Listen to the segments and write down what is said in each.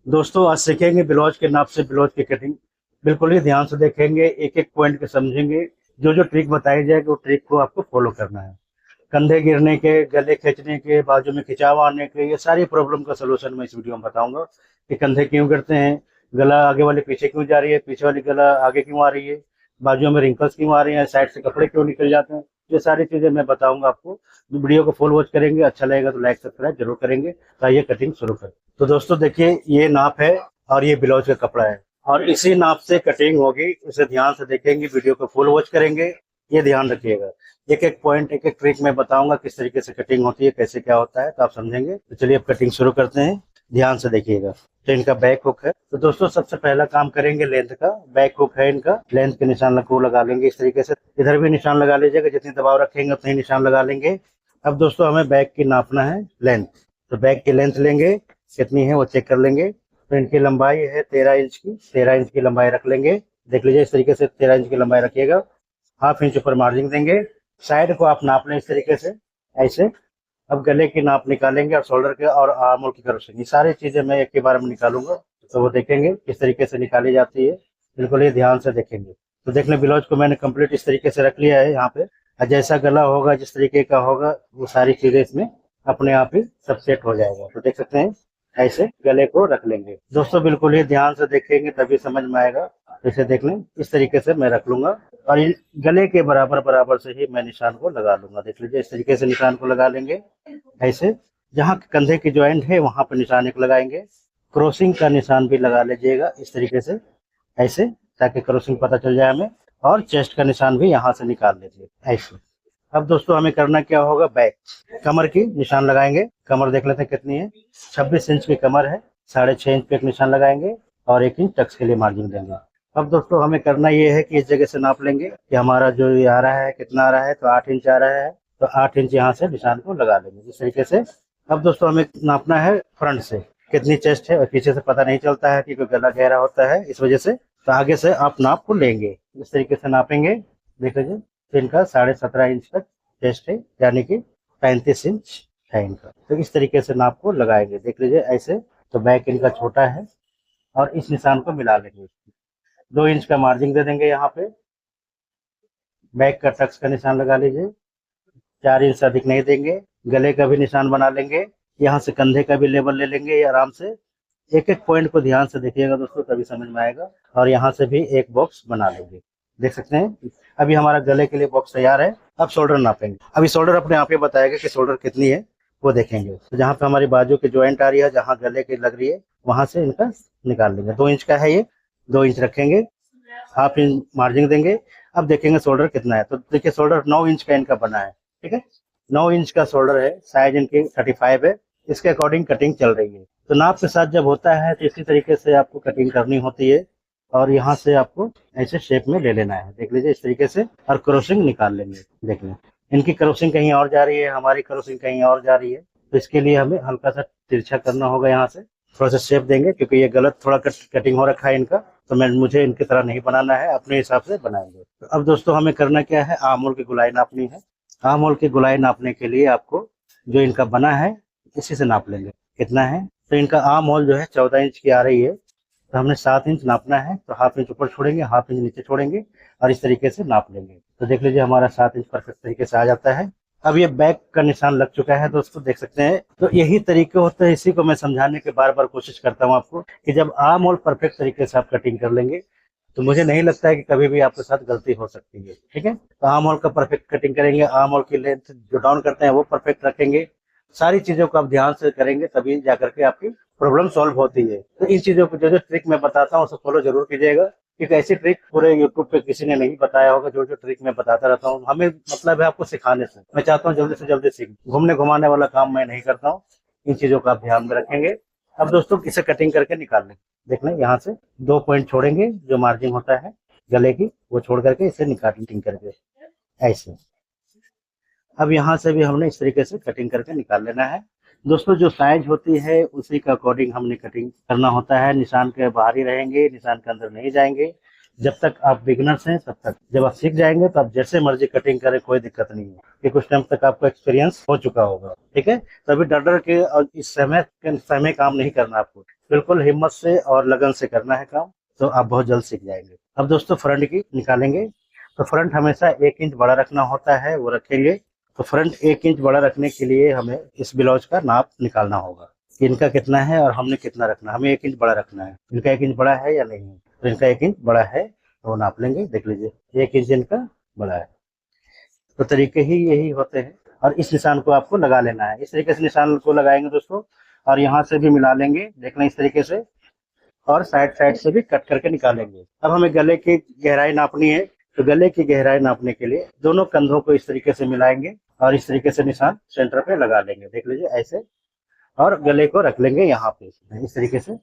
दोस्तों आज सीखेंगे ब्लाउज के नाप से ब्लाउज की कटिंग। बिल्कुल ही ध्यान से देखेंगे, एक एक पॉइंट के समझेंगे। जो जो ट्रिक बताई जाएगी वो ट्रिक को आपको फॉलो करना है। कंधे गिरने के, गले खींचने के, बाजू में खिंचाव आने के, ये सारी प्रॉब्लम का सलूशन मैं इस वीडियो में बताऊंगा कि कंधे क्यों गिरते हैं, गला आगे वाली पीछे क्यों जा रही है, पीछे वाली गला आगे क्यों आ रही है, बाजू में रिंकल्स क्यों आ रही है, साइड से कपड़े क्यों निकल जाते हैं। ये सारी चीजें मैं बताऊंगा आपको। वीडियो को फुल वॉच करेंगे, अच्छा लगेगा तो लाइक सब्सक्राइब जरूर करेंगे। तो आइए कटिंग शुरू करें। तो दोस्तों देखिए, ये नाप है और ये ब्लाउज का कपड़ा है और इसी नाप से कटिंग होगी। इसे ध्यान से देखेंगे, वीडियो को फुल वॉच करेंगे, ये ध्यान रखिएगा। एक एक पॉइंट, एक एक ट्रिक मैं बताऊंगा किस तरीके से कटिंग होती है, कैसे क्या होता है, तो आप समझेंगे। तो चलिए अब कटिंग शुरू करते हैं, ध्यान से देखिएगा। तो इनका बैक हुक है। तो दोस्तों सबसे पहला काम करेंगे लेंथ का। बैक हुक है इनका, लेंथ के निशान को लगा लेंगे इस तरीके से। इधर भी निशान लगा लीजिएगा, जितनी दबाव रखेंगे उतने ही निशान लगा लेंगे। अब दोस्तों हमें बैक की नापना है लेंथ। तो बैक की लेंथ लेंगे, कितनी है वो चेक कर लेंगे। तो इनकी लंबाई है 13 इंच की। 13 इंच की लंबाई रख लेंगे। देख लीजिए इस तरीके से 13 इंच की लंबाई रखिएगा। हाफ इंच ऊपर मार्जिन देंगे। साइड को आप नाप लें इस तरीके से, ऐसे। अब गले की नाप निकालेंगे और शोल्डर के और आर्म होल की कर्व से। ये सारी चीजें मैं एक के बारे में निकालूंगा, तो वो देखेंगे किस तरीके से निकाली जाती है। बिल्कुल ये ध्यान से देखेंगे। तो देख लें, ब्लाउज को मैंने कंप्लीट इस तरीके से रख लिया है यहाँ पे। और जैसा गला होगा, जिस तरीके का होगा, वो सारी चीजें इसमें अपने आप ही सब सेट हो जाएगा। तो देख सकते हैं, ऐसे गले को रख लेंगे। दोस्तों बिल्कुल ही ध्यान से देखेंगे तभी समझ में आएगा। जैसे देख लें, इस तरीके से मैं रख लूंगा और ये गले के बराबर बराबर से ही मैं निशान को लगा लूंगा। देख लीजिए इस तरीके से निशान को लगा लेंगे ऐसे। जहाँ कंधे की ज्वाइंट है वहां पर निशान एक लगाएंगे। क्रॉसिंग का निशान भी लगा लीजिएगा इस तरीके से, ऐसे, ताकि क्रॉसिंग पता चल जाए हमें। और चेस्ट का निशान भी यहाँ से निकाल लीजिए ऐसे। अब दोस्तों हमें करना क्या होगा, बैक कमर की निशान लगाएंगे। कमर देख लेते हैं कितनी है। 26 इंच की कमर है। 6.5 इंच पे एक निशान लगाएंगे और 1 इंच टक्स के लिए मार्जिन देंगे। अब दोस्तों हमें करना ये है कि इस जगह से नाप लेंगे कि हमारा जो ये आ रहा है कितना आ रहा है। तो 8 इंच आ रहा है, तो 8 इंच यहाँ से निशान को लगा लेंगे इस तरीके से। अब दोस्तों हमें नापना है फ्रंट से कितनी चेस्ट है, और पीछे से पता नहीं चलता है क्योंकि गला गहरा होता है इस वजह से। तो आगे से आप नाप को लेंगे, इस तरीके से नापेंगे। देख लीजिए, तो इनका 17.5 इंच तक चेस्ट है, यानी कि 35 इंच है इनका। तो इस तरीके से नाप को लगाएंगे, देख लीजिए ऐसे। तो बैक इनका छोटा है और इस निशान को मिला लेंगे। 2 इंच का मार्जिन दे देंगे यहाँ पे। बैक का टक्स का निशान लगा लीजिए। 4 इंच से अधिक नहीं देंगे। गले का भी निशान बना लेंगे। यहाँ से कंधे का भी लेवल ले लेंगे ये आराम से। एक एक पॉइंट को ध्यान से देखिएगा दोस्तों, तभी समझ में आएगा। और यहाँ से भी एक बॉक्स बना लेंगे, देख सकते हैं। अभी हमारा गले के लिए बॉक्स तैयार है। अब शोल्डर नापेंगे। अभी शोल्डर अपने आप ही बताएगा कि शोल्डर कितनी है, वो देखेंगे। तो जहाँ पे हमारी बाजू की ज्वाइंट आ रही है, जहाँ गले की लग रही है, वहां से इनका निकाल लेंगे। 2 इंच का है ये, 2 इंच रखेंगे, हाफ इंच मार्जिन देंगे। अब देखेंगे शोल्डर कितना है। तो देखिए शोल्डर 9 इंच का इनका बना है, ठीक है। 9 इंच का शोल्डर है, साइज इनकी 35 है। इसके अकॉर्डिंग कटिंग चल रही है। तो नाप के साथ जब होता है तो इसी तरीके से आपको कटिंग करनी होती है। और यहाँ से आपको ऐसे शेप में ले लेना है, देख लीजिए इस तरीके से। और क्रॉसिंग निकाल लेंगे, देख लें। इनकी क्रॉसिंग कहीं और जा रही है, हमारी क्रॉसिंग कहीं और जा रही है। तो इसके लिए हमें हल्का सा तिरछा करना होगा, यहाँ से थोड़ा सा शेप देंगे, क्योंकि ये गलत थोड़ा कटिंग हो रखा है इनका। तो मुझे इनकी तरह नहीं बनाना है, अपने हिसाब से बनाएंगे। तो अब दोस्तों हमें करना क्या है, आर्म होल की गोलाई नापनी है। आर्म होल की गोलाई नापने के लिए आपको जो इनका बना है इसी से नाप लेंगे कितना है। तो इनका आर्म होल जो है 14 इंच की आ रही है। तो हमने 7 इंच नापना है। तो हाफ इंच ऊपर छोड़ेंगे, हाफ इंच नीचे छोड़ेंगे और इस तरीके से नाप लेंगे। तो देख लीजिए हमारा 7 इंच परफेक्ट तरीके से आ जाता है। अब ये बैक का निशान लग चुका है दोस्तों, देख सकते हैं। तो यही तरीके होते हैं, इसी को मैं समझाने की बार बार कोशिश करता हूँ आपको, कि जब आर्म होल परफेक्ट तरीके से आप कटिंग कर लेंगे तो मुझे नहीं लगता है कि कभी भी आपके साथ गलती हो सकती है, ठीक है। तो आर्म होल का परफेक्ट कटिंग करेंगे, आर्म होल की लेंथ जो डाउन करते हैं वो परफेक्ट रखेंगे। सारी चीजों को आप ध्यान से करेंगे तभी जाकर के आपकी प्रॉब्लम सॉल्व होती है। तो इन चीजों को जो जो ट्रिक मैं बताता हूँ उसे फॉलो जरूर कीजिएगा, क्योंकि ऐसी ट्रिक पूरे यूट्यूब पे किसी ने नहीं बताया होगा। जो जो ट्रिक मैं बताता रहता हूँ, हमें मतलब है आपको सिखाने से। मैं चाहता हूँ जल्दी से जल्दी सीख, घूमने घुमाने वाला काम मैं नहीं करता हूँ। इन चीजों का आप ध्यान में रखेंगे। अब दोस्तों इसे कटिंग करके निकाल लें। देख लें, यहाँ से 2 पॉइंट छोड़ेंगे, जो मार्जिन होता है गले की वो छोड़ करके इसे निकालिंग करके ऐसे। अब यहाँ से भी हमने इस तरीके से कटिंग करके निकाल लेना है। दोस्तों जो साइज होती है उसी के अकॉर्डिंग हमने कटिंग करना होता है। निशान के बाहर ही रहेंगे, निशान के अंदर नहीं जाएंगे। जब तक आप बिगनर्स हैं तब तक, जब आप सीख जाएंगे तो आप जैसे मर्जी कटिंग करें, कोई दिक्कत नहीं है, कि कुछ टाइम तक आपको एक्सपीरियंस हो चुका होगा, ठीक है। तो अभी डर डर के और इस समय काम नहीं करना आपको। बिल्कुल हिम्मत से और लगन से करना है काम, तो आप बहुत जल्द सीख जाएंगे। अब दोस्तों फ्रंट की निकालेंगे, तो फ्रंट हमेशा 1 इंच बड़ा रखना होता है, वो रखेंगे। तो फ्रंट 1 इंच बड़ा रखने के लिए हमें इस ब्लाउज का नाप निकालना होगा कि इनका कितना है और हमने कितना रखना है। हमें 1 इंच बड़ा रखना है, इनका 1 इंच बड़ा है या नहीं है, तो इनका 1 इंच बड़ा है तो नाप लेंगे। देख लीजिए 1 इंच इनका बड़ा है। तो तरीके ही यही होते हैं, और इस निशान को आपको लगा लेना है। इस तरीके से निशान को लगाएंगे दोस्तों, और यहाँ से भी मिला लेंगे, देख लें इस तरीके से, और साइड साइड से भी कट करके निकालेंगे। अब हमें गले की गहराई नापनी है, तो गले की गहराई नापने के लिए दोनों कंधों को इस तरीके से मिलाएंगे और इस तरीके से निशान सेंटर पे लगा लेंगे। देख लीजिए ऐसे, और गले को रख लेंगे यहाँ पे इस तरीके से।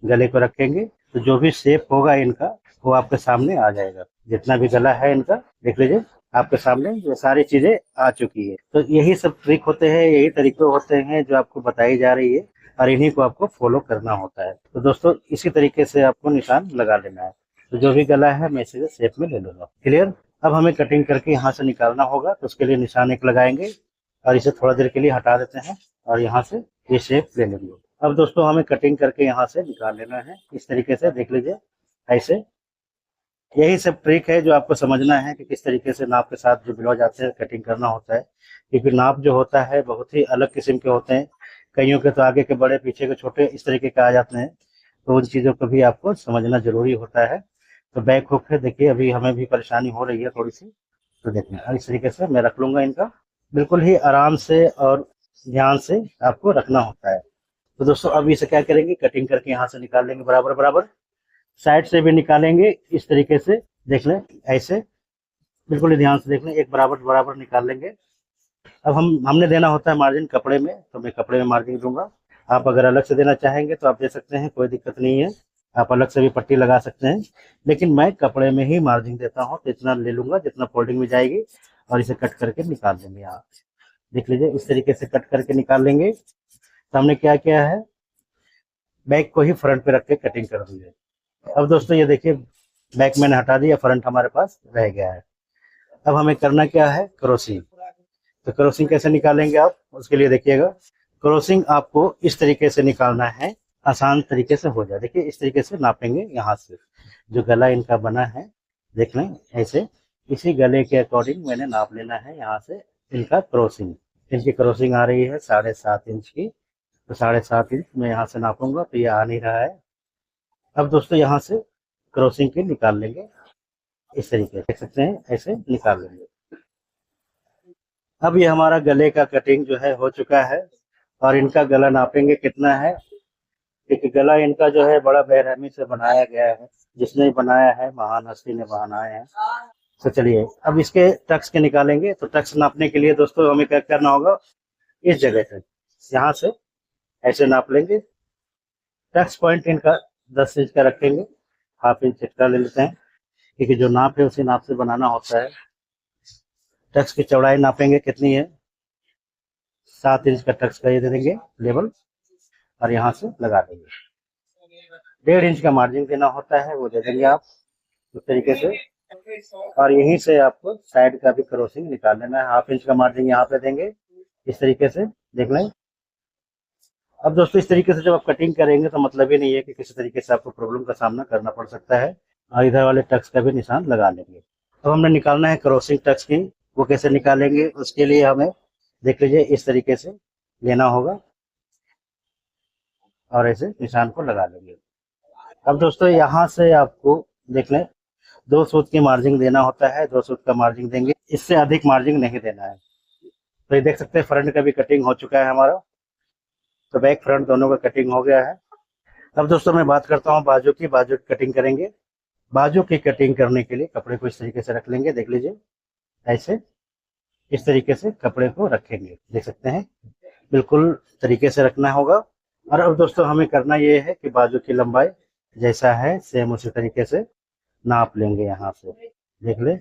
गले को रखेंगे तो जो भी शेप होगा इनका वो आपके सामने आ जाएगा। जितना भी गला है इनका देख लीजिए आपके सामने, ये सारी चीजें आ चुकी है। तो यही सब ट्रिक होते हैं, यही तरीके होते हैं जो आपको बताई जा रही है, और इन्हीं को आपको फॉलो करना होता है। तो दोस्तों इसी तरीके से आपको निशान लगा लेना है। तो जो भी गला है मैं इसे शेप में ले लूंगा। क्लियर। अब हमें कटिंग करके यहाँ से निकालना होगा, तो उसके लिए निशान एक लगाएंगे और इसे थोड़ा देर के लिए हटा देते हैं, और यहाँ से ये शेप ले लेंगे। अब दोस्तों हमें कटिंग करके यहाँ से निकाल लेना है इस तरीके से। देख लीजिए ऐसे, यही सब ट्रिक है जो आपको समझना है कि किस तरीके से नाप के साथ जो ब्लाउज आते हैं कटिंग करना होता है। क्योंकि नाप जो होता है बहुत ही अलग किस्म के होते हैं, कईयों के तो आगे के बड़े पीछे के छोटे इस तरीके के आ जाते हैं। तो उन चीज़ों को भी आपको समझना जरूरी होता है। तो बैक हुक है, देखिए अभी हमें भी परेशानी हो रही है थोड़ी सी, तो देखिए इस तरीके से मैं रख लूंगा इनका। बिल्कुल ही आराम से और ध्यान से आपको रखना होता है। तो दोस्तों अब इसे क्या करेंगे, कटिंग करके यहाँ से निकाल लेंगे बराबर बराबर, साइड से भी निकालेंगे इस तरीके से। देख लें ऐसे, बिल्कुल ही ध्यान से देख लें, एक बराबर बराबर निकाल लेंगे। अब हमने देना होता है मार्जिन कपड़े में, तो मैं कपड़े में मार्जिन दूंगा। आप अगर अलग से देना चाहेंगे तो आप दे सकते हैं, कोई दिक्कत नहीं है। आप अलग से भी पट्टी लगा सकते हैं, लेकिन मैं कपड़े में ही मार्जिन देता हूँ, तो इतना ले लूंगा जितना फोल्डिंग में जाएगी, और इसे कट करके निकाल देंगे। आप देख लीजिए इस तरीके से कट करके निकाल लेंगे। तो हमने क्या किया है, बैक को ही फ्रंट पे रख के कटिंग कर दी है। अब दोस्तों ये देखिए बैक मैंने हटा दिया, फ्रंट हमारे पास रह गया है। अब हमें करना क्या है, क्रॉसिंग। तो क्रॉसिंग कैसे निकालेंगे आप, उसके लिए देखिएगा, क्रॉसिंग आपको इस तरीके से निकालना है, आसान तरीके से हो जाए। देखिए इस तरीके से नापेंगे, यहाँ से जो गला इनका बना है देख लें ऐसे, इसी गले के अकॉर्डिंग मैंने नाप लेना है। यहाँ से इनका क्रॉसिंग, इनकी क्रॉसिंग आ रही है 7.5 इंच की, तो 7.5 इंच मैं यहाँ से नापूंगा, तो ये आ नहीं रहा है। अब दोस्तों यहाँ से क्रॉसिंग के निकाल लेंगे, इस तरीके देख सकते हैं ऐसे निकाल लेंगे। अब ये हमारा गले का कटिंग जो है हो चुका है, और इनका गला नापेंगे कितना है, क्योंकि गला इनका जो है बड़ा बेरहमी से बनाया गया है। जिसने बनाया है महान हस्ती ने बनाया है। तो चलिए अब इसके टक्स के निकालेंगे। तो टक्स नापने के लिए दोस्तों हमें क्या करना होगा, इस जगह से यहाँ से ऐसे नाप लेंगे। टक्स पॉइंट इनका 10 इंच का रखेंगे, हाफ इंच एक्स्ट्रा ले लेते हैं, क्योंकि जो नाप है उसी नाप से बनाना होता है। टक्स की चौड़ाई नापेंगे कितनी है, 7 इंच का टक्स का ये दे देंगे लेवल, और यहाँ से लगा देंगे। 1.5 इंच का मार्जिन देना होता है, वो दे देंगे आप उस तरीके से। और यहीं से आपको साइड का भी क्रॉसिंग निकाल लेना है, 1/2 इंच का मार्जिन यहाँ पे देंगे इस तरीके से, देख लें। अब दोस्तों इस तरीके से जब आप कटिंग करेंगे तो मतलब ही नहीं है कि किसी तरीके से आपको प्रॉब्लम का सामना करना पड़ सकता है। और इधर वाले टक्स का भी निशान लगा लेंगे। तो हमने निकालना है क्रॉसिंग टक्स की, वो कैसे निकालेंगे, उसके लिए हमें देख लीजिए इस तरीके से लेना होगा, और ऐसे निशान को लगा लेंगे। अब दोस्तों यहाँ से आपको देख लें 2 सूत की मार्जिन देना होता है, 2 सूत का मार्जिन देंगे, इससे अधिक मार्जिन नहीं देना है। तो ये देख सकते हैं फ्रंट का भी कटिंग हो चुका है हमारा, तो बैक फ्रंट दोनों का कटिंग हो गया है। अब दोस्तों मैं बात करता हूँ बाजू की, बाजू की कटिंग करेंगे। बाजू की कटिंग करने के लिए कपड़े को इस तरीके से रख लेंगे, देख लीजिए ऐसे, इस तरीके से कपड़े को रखेंगे, देख सकते हैं बिल्कुल तरीके से रखना होगा। और अब दोस्तों हमें करना ये है कि बाजू की लंबाई जैसा है सेम उसी तरीके से नाप लेंगे। यहाँ से देख ले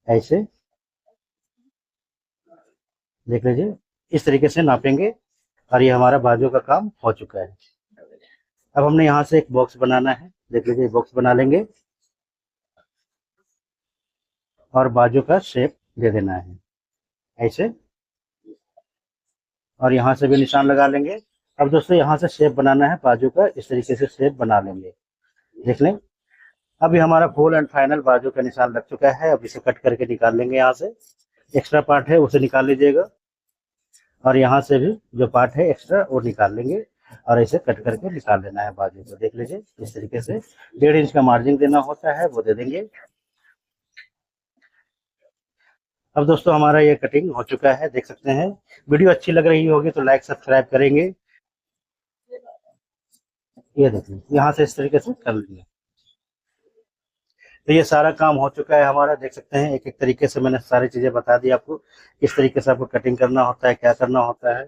ऐसे, देख लीजिए इस तरीके से नापेंगे, और ये हमारा बाजू का काम हो चुका है। अब हमने यहाँ से एक बॉक्स बनाना है, देख लीजिए बॉक्स बना लेंगे, और बाजू का शेप दे देना है ऐसे, और यहाँ से भी निशान लगा लेंगे। अब दोस्तों यहाँ से शेप बनाना है बाजू का, इस तरीके से शेप बना लेंगे, देख लें। अभी हमारा फुल एंड फाइनल बाजू का निशान लग चुका है। अब इसे कट करके निकाल लेंगे, यहाँ से एक्स्ट्रा पार्ट है उसे निकाल लीजिएगा, और यहाँ से भी जो पार्ट है एक्स्ट्रा वो निकाल लेंगे, और इसे कट करके निकाल लेना है बाजू को। देख लीजिए इस तरीके से 1.5 इंच का मार्जिन देना होता है, वो दे देंगे। अब दोस्तों हमारा ये कटिंग हो चुका है, देख सकते हैं। वीडियो अच्छी लग रही होगी तो लाइक सब्सक्राइब करेंगे। ये देखिए यहाँ से इस तरीके से कर लेंगे। तो ये सारा काम हो चुका है हमारा, देख सकते हैं। एक एक तरीके से मैंने सारी चीजें बता दी आपको, किस तरीके से आपको कटिंग करना होता है, क्या करना होता है,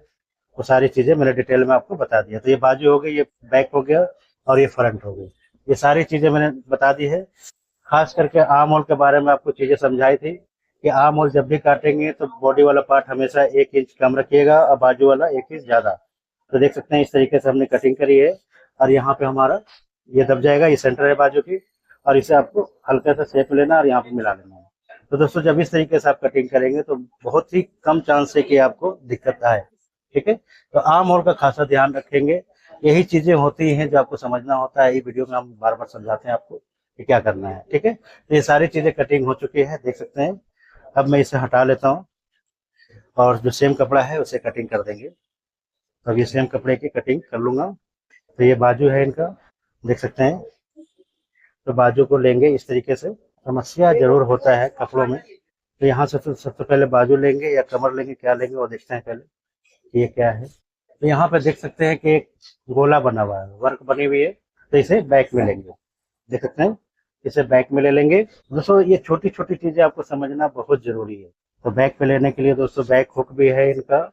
वो सारी चीजें मैंने डिटेल में आपको बता दिया। तो ये बाजू हो गई, ये बैक हो गया, और ये फ्रंट हो गई। ये सारी चीजें मैंने बता दी है। खास करके आर्म होल के बारे में आपको चीजें समझाई थी कि आर्म होल जब भी काटेंगे तो बॉडी वाला पार्ट हमेशा 1 इंच कम रखिएगा और बाजू वाला 1 इंच ज्यादा। तो देख सकते हैं इस तरीके से हमने कटिंग करी है, और यहाँ पे हमारा ये दब जाएगा, ये सेंटर है बाजू की, और इसे आपको हल्का सा शेप लेना और यहाँ पे मिला लेना है। तो दोस्तों जब इस तरीके से आप कटिंग करेंगे तो बहुत ही कम चांस है कि आपको दिक्कत आए, ठीक है। तो आर्म होल का खासा ध्यान रखेंगे। यही चीजें होती हैं जो आपको समझना होता है। ये वीडियो में हम बार बार समझाते हैं आपको कि क्या करना है, ठीक है। तो ये सारी चीजें कटिंग हो चुकी है, देख सकते हैं। अब मैं इसे हटा लेता हूँ, और जो सेम कपड़ा है उसे कटिंग कर देंगे। अब ये सेम कपड़े की कटिंग कर लूंगा। तो ये बाजू है इनका, देख सकते हैं। तो बाजू को लेंगे इस तरीके से। समस्या जरूर होता है कपड़ों में, तो यहाँ से सबसे पहले बाजू लेंगे या कमर लेंगे, क्या लेंगे वो देखते हैं पहले ये क्या है। तो यहाँ पे देख सकते हैं कि एक गोला बना हुआ है, वर्क बनी हुई है। तो इसे बैक में लेंगे, देख सकते हैं। इसे बैक में ले लेंगे। दोस्तों ये छोटी छोटी चीजें आपको समझना बहुत जरूरी है। तो बैक पे लेने के लिए दोस्तों बैक हुक भी है इनका,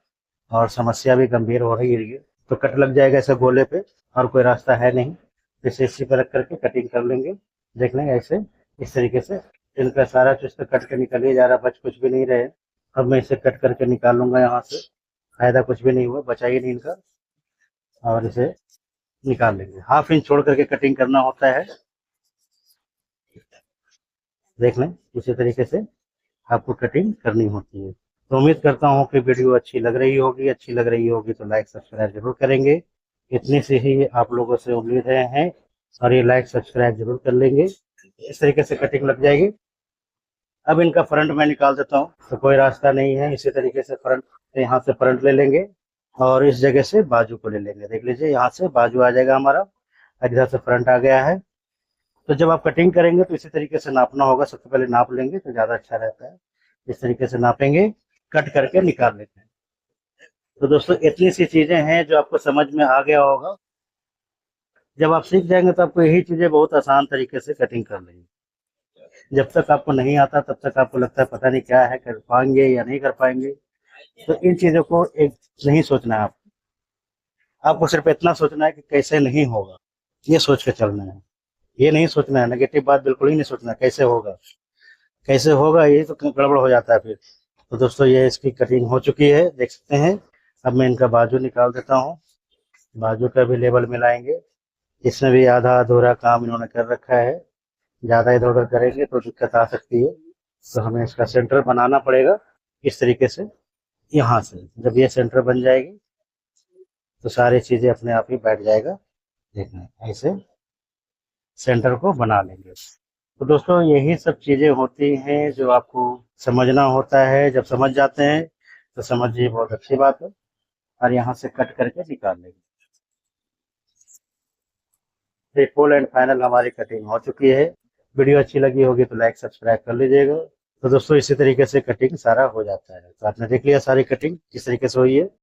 और समस्या भी गंभीर हो रही है। तो कट लग जाएगा ऐसे गोले पे, और कोई रास्ता है नहीं। इसे इसी पर रख करके कटिंग कर लेंगे, देख लेंगे ऐसे इस तरीके से। इनका सारा चीज तो कट के निकल ही जा रहा, बच कुछ भी नहीं रहे। अब मैं इसे कट करके निकाल लूंगा यहाँ से, फायदा कुछ भी नहीं हुआ, बचा ही नहीं इनका। और इसे निकाल लेंगे। 1/2 इंच छोड़ करके कटिंग करना होता है, देख लें। इसी तरीके से आपको कटिंग करनी होती है। तो उम्मीद करता हूँ कि वीडियो अच्छी लग रही होगी। अच्छी लग रही होगी तो लाइक सब्सक्राइब जरूर करेंगे। इतनी से ही आप लोगों से उम्मीद है, और ये लाइक सब्सक्राइब जरूर कर लेंगे। इस तरीके से कटिंग लग जाएगी। अब इनका फ्रंट मैं निकाल देता हूँ, तो कोई रास्ता नहीं है। इसी तरीके से फ्रंट, यहाँ से फ्रंट ले लेंगे, और इस जगह से बाजू को ले लेंगे। देख लीजिए यहाँ से बाजू आ जाएगा हमारा, इधर से फ्रंट आ गया है। तो जब आप कटिंग करेंगे तो इसी तरीके से नापना होगा। सबसे पहले नाप लेंगे तो ज्यादा अच्छा रहता है। इस तरीके से नापेंगे, कट करके निकाल लेते हैं। तो दोस्तों इतनी सी चीजें हैं जो आपको समझ में आ गया होगा। जब आप सीख जाएंगे तो आपको यही चीजें बहुत आसान तरीके से कटिंग कर लेंगे। जब तक आपको नहीं आता तब तक आपको लगता है पता नहीं क्या है, कर पाएंगे या नहीं कर पाएंगे। तो इन चीजों को एक नहीं सोचना है आपको सिर्फ इतना सोचना है कि कैसे नहीं होगा, ये सोच के चलना है। ये नहीं सोचना है, नेगेटिव बात बिल्कुल ही नहीं सोचना, कैसे होगा कैसे होगा, ये तो गड़बड़ हो जाता है फिर। तो दोस्तों ये इसकी कटिंग हो चुकी है, देख सकते हैं। अब मैं इनका बाजू निकाल देता हूँ। बाजू का भी लेवल मिलाएंगे। इसमें भी आधा अधूरा काम इन्होंने कर रखा है, ज्यादा इधर उधर करेंगे तो दिक्कत आ सकती है। तो हमें इसका सेंटर बनाना पड़ेगा इस तरीके से। यहाँ से जब ये सेंटर बन जाएगी तो सारी चीजें अपने आप ही बैठ जाएगा। देखना ऐसे सेंटर को बना लेंगे। तो दोस्तों यही सब चीजें होती हैं जो आपको समझना होता है। जब समझ जाते हैं तो समझिए बहुत अच्छी बात है। और यहाँ से कट करके निकाल लेंगे। फुल एंड फाइनल हमारी कटिंग हो चुकी है। वीडियो अच्छी लगी होगी तो लाइक सब्सक्राइब कर लीजिएगा। तो दोस्तों इसी तरीके से कटिंग सारा हो जाता है। तो आपने देख लिया सारी कटिंग किस तरीके से हुई है।